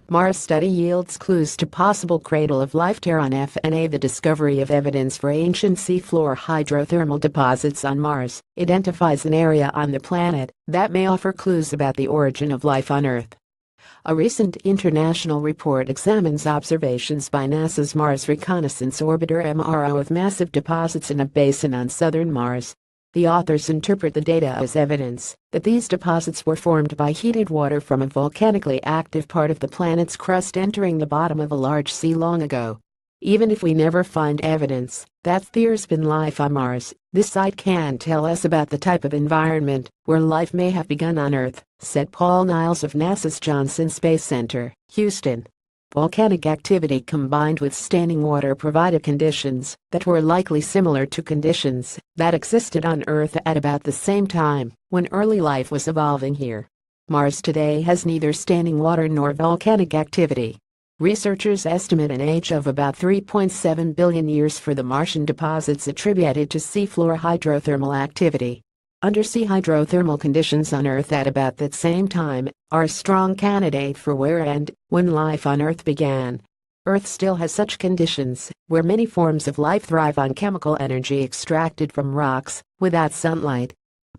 Mars study yields clues to possible cradle of LifeTEHRAN FNA. The discovery of evidence for ancient seafloor hydrothermal deposits on Mars identifies an area on the planet that may offer clues about the origin of life on Earth. A recent international report examines observations by NASA's Mars Reconnaissance Orbiter (MRO) of massive deposits in a basin on southern Mars. The authors interpret the data as evidence that these deposits were formed by heated water from a volcanically active part of the planet's crust entering the bottom of a large sea long ago. Even if we never find evidence that there's been life on Mars, this site can tell us about the type of environment where life may have begun on Earth, said Paul Niles of NASA's Johnson Space Center, Houston. Volcanic activity combined with standing water provided conditions that were likely similar to conditions that existed on Earth at about the same time when early life was evolving here. Mars today has neither standing water nor volcanic activity. Researchers estimate an age of about 3.7 billion years for the Martian deposits attributed to seafloor hydrothermal activity. Undersea hydrothermal conditions on Earth at about that same time are a strong candidate for where and when life on Earth began. Earth still has such conditions where many forms of life thrive on chemical energy extracted from rocks without sunlight.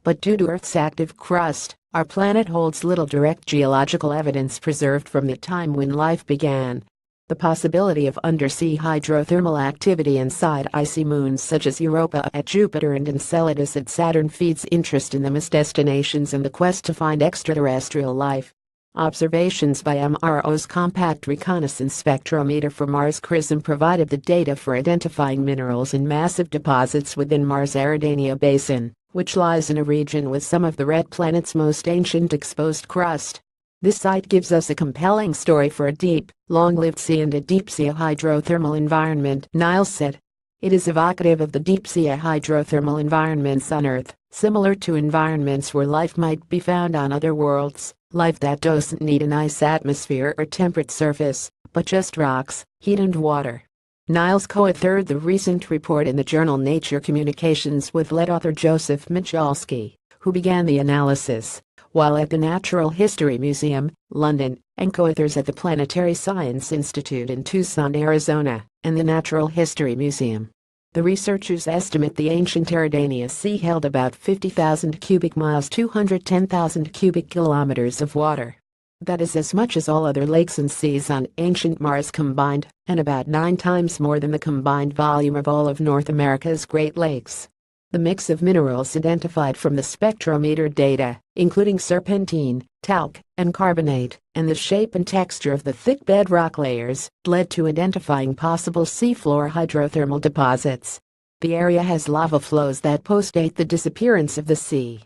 But due to Earth's active crust, our planet holds little direct geological evidence preserved from the time when life began. The possibility of undersea hydrothermal activity inside icy moons such as Europa at Jupiter and Enceladus at Saturn feeds interest in them as destinations in the quest to find extraterrestrial life. Observations by MRO's Compact Reconnaissance Spectrometer for Mars CRISM provided the data for identifying minerals in massive deposits within Mars' Eridania Basin, which lies in a region with some of the red planet's most ancient exposed crust. This site gives us a compelling story for a deep, long-lived sea and a deep-sea hydrothermal environment, Niles said. It is evocative of the deep-sea hydrothermal environments on Earth, similar to environments where life might be found on other worlds, life that doesn't need an ice atmosphere or temperate surface, but just rocks, heat and water. Niles co-authored the recent report in the journal Nature Communications with lead author Joseph Michalski, who began the analysis while at the Natural History Museum, London, and co-authors at the Planetary Science Institute in Tucson, Arizona, and the Natural History Museum. The researchers estimate the ancient Eridania Sea held about 50,000 cubic miles, 210,000 cubic kilometers of water. That is as much as all other lakes and seas on ancient Mars combined, and about 9 times more than the combined volume of all of North America's Great Lakes. The mix of minerals identified from the spectrometer data, including serpentine, talc, and carbonate, and the shape and texture of the thick bedrock layers, led to identifying possible seafloor hydrothermal deposits. The area has lava flows that postdate the disappearance of the sea.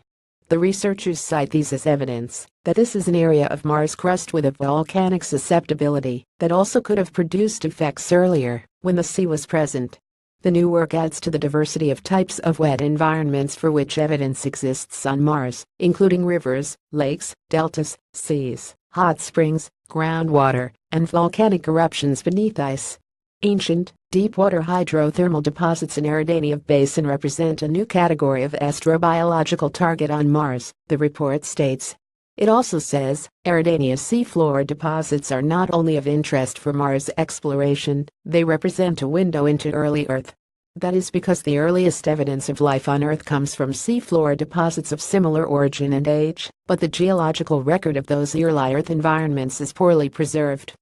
The researchers cite these as evidence that this is an area of Mars crust with a volcanic susceptibility that also could have produced effects earlier, when the sea was present. The new work adds to the diversity of types of wet environments for which evidence exists on Mars, including rivers, lakes, deltas, seas, hot springs, groundwater, and volcanic eruptions beneath ice. Ancient, deep-water hydrothermal deposits in Eridania Basin represent a new category of astrobiological target on Mars, the report states. It also says, Eridania seafloor deposits are not only of interest for Mars exploration, they represent a window into early Earth. That is because the earliest evidence of life on Earth comes from seafloor deposits of similar origin and age, but the geological record of those early Earth environments is poorly preserved.